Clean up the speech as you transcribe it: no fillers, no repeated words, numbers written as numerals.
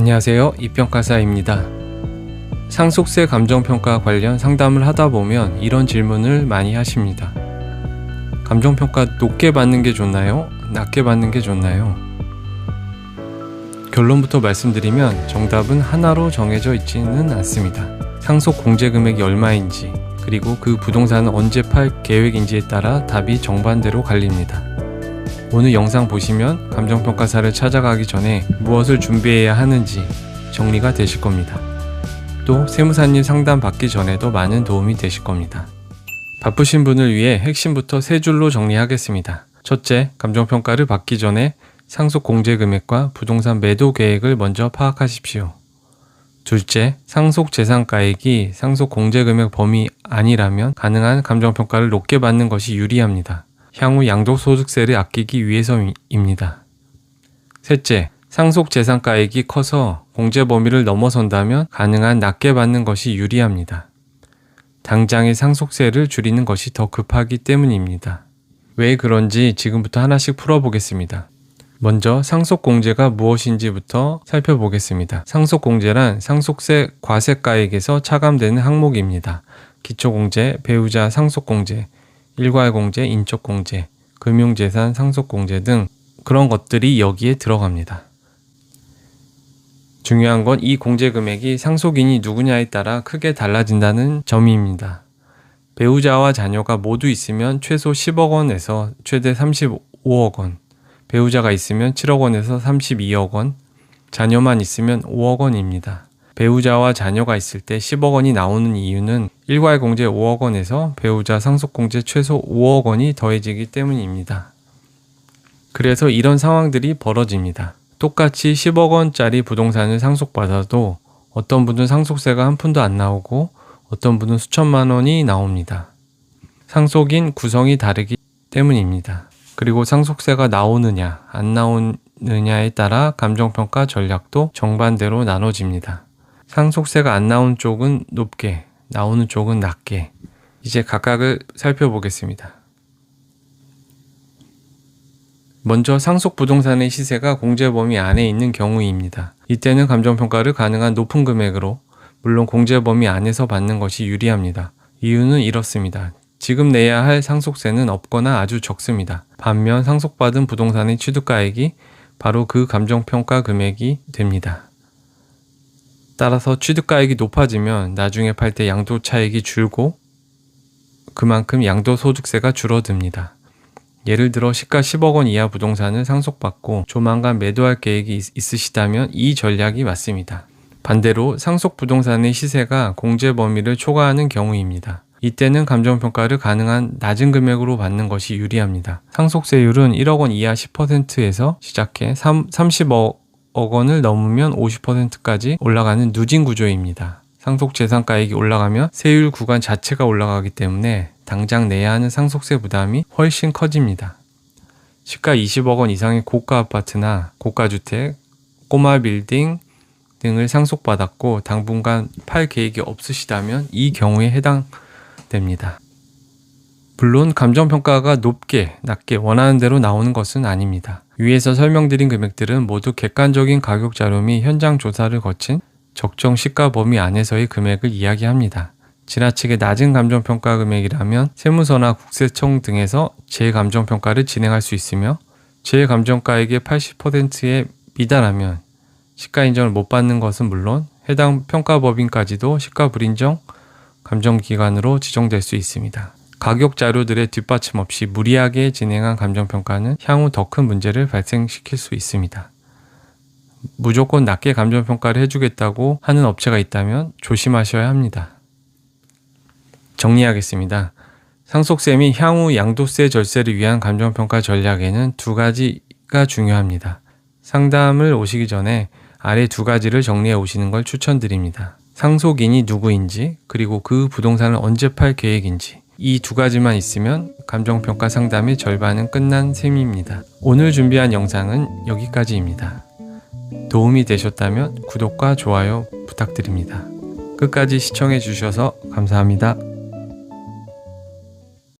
안녕하세요. 이평가사입니다. 상속세 감정평가 관련 상담을 하다 보면 이런 질문을 많이 하십니다. 감정평가 높게 받는 게 좋나요? 낮게 받는 게 좋나요? 결론부터 말씀드리면 정답은 하나로 정해져 있지는 않습니다. 상속 공제 금액이 얼마인지, 그리고 그 부동산은 언제 팔 계획인지에 따라 답이 정반대로 갈립니다. 오늘 영상 보시면 감정평가사를 찾아가기 전에 무엇을 준비해야 하는지 정리가 되실 겁니다. 또 세무사님 상담 받기 전에도 많은 도움이 되실 겁니다. 바쁘신 분을 위해 핵심부터 3줄로 정리하겠습니다. 첫째, 감정평가를 받기 전에 상속 공제 금액과 부동산 매도 계획을 먼저 파악하십시오. 둘째, 상속 재산가액이 상속 공제 금액 범위 아니라면 가능한 감정평가를 높게 받는 것이 유리합니다. 향후 양도소득세를 아끼기 위해서입니다. 셋째, 상속 재산가액이 커서 공제 범위를 넘어선다면 가능한 낮게 받는 것이 유리합니다. 당장의 상속세를 줄이는 것이 더 급하기 때문입니다. 왜 그런지 지금부터 하나씩 풀어보겠습니다. 먼저 상속공제가 무엇인지부터 살펴보겠습니다. 상속공제란 상속세 과세가액에서 차감되는 항목입니다. 기초공제, 배우자 상속공제, 일괄공제, 인적공제, 금융재산 상속공제 등 그런 것들이 여기에 들어갑니다. 중요한 건 이 공제 금액이 상속인이 누구냐에 따라 크게 달라진다는 점입니다. 배우자와 자녀가 모두 있으면 최소 10억 원에서 최대 35억 원, 배우자가 있으면 7억 원에서 32억 원, 자녀만 있으면 5억 원입니다. 배우자와 자녀가 있을 때 10억 원이 나오는 이유는 일괄공제 5억 원에서 배우자 상속공제 최소 5억 원이 더해지기 때문입니다. 그래서 이런 상황들이 벌어집니다. 똑같이 10억 원짜리 부동산을 상속받아도 어떤 분은 상속세가 한 푼도 안 나오고 어떤 분은 수천만 원이 나옵니다. 상속인 구성이 다르기 때문입니다. 그리고 상속세가 나오느냐 안 나오느냐에 따라 감정평가 전략도 정반대로 나눠집니다. 상속세가 안 나온 쪽은 높게, 나오는 쪽은 낮게. 이제 각각을 살펴보겠습니다. 먼저 상속 부동산의 시세가 공제 범위 안에 있는 경우입니다. 이때는 감정평가를 가능한 높은 금액으로, 물론 공제 범위 안에서 받는 것이 유리합니다. 이유는 이렇습니다. 지금 내야 할 상속세는 없거나 아주 적습니다. 반면 상속받은 부동산의 취득가액이 바로 그 감정평가 금액이 됩니다. 따라서 취득가액이 높아지면 나중에 팔 때 양도차익이 줄고 그만큼 양도소득세가 줄어듭니다. 예를 들어 시가 10억 원 이하 부동산을 상속받고 조만간 매도할 계획이 있으시다면 이 전략이 맞습니다. 반대로 상속 부동산의 시세가 공제 범위를 초과하는 경우입니다. 이때는 감정평가를 가능한 낮은 금액으로 받는 것이 유리합니다. 상속세율은 1억 원 이하 10%에서 시작해 30억 원을 넘으면 50%까지 올라가는 누진 구조입니다. 상속 재산가액이 올라가면 세율 구간 자체가 올라가기 때문에 당장 내야 하는 상속세 부담이 훨씬 커집니다. 시가 20억 원 이상의 고가 아파트나 고가주택, 꼬마 빌딩 등을 상속받았고 당분간 팔 계획이 없으시다면 이 경우에 해당됩니다. 물론 감정평가가 높게, 낮게 원하는 대로 나오는 것은 아닙니다. 위에서 설명드린 금액들은 모두 객관적인 가격 자료 및 현장 조사를 거친 적정 시가 범위 안에서의 금액을 이야기합니다. 지나치게 낮은 감정평가 금액이라면 세무서나 국세청 등에서 재감정평가를 진행할 수 있으며 재감정가액의 80%에 미달하면 시가 인정을 못 받는 것은 물론 해당 평가법인까지도 시가 불인정 감정기관으로 지정될 수 있습니다. 가격 자료들의 뒷받침 없이 무리하게 진행한 감정평가는 향후 더 큰 문제를 발생시킬 수 있습니다. 무조건 낮게 감정평가를 해주겠다고 하는 업체가 있다면 조심하셔야 합니다. 정리하겠습니다. 상속세 및 향후 양도세 절세를 위한 감정평가 전략에는 2가지가 중요합니다. 상담을 오시기 전에 아래 2가지를 정리해 오시는 걸 추천드립니다. 상속인이 누구인지, 그리고 그 부동산을 언제 팔 계획인지, 이 2가지만 있으면 감정평가 상담의 절반은 끝난 셈입니다. 오늘 준비한 영상은 여기까지입니다. 도움이 되셨다면 구독과 좋아요 부탁드립니다. 끝까지 시청해 주셔서 감사합니다.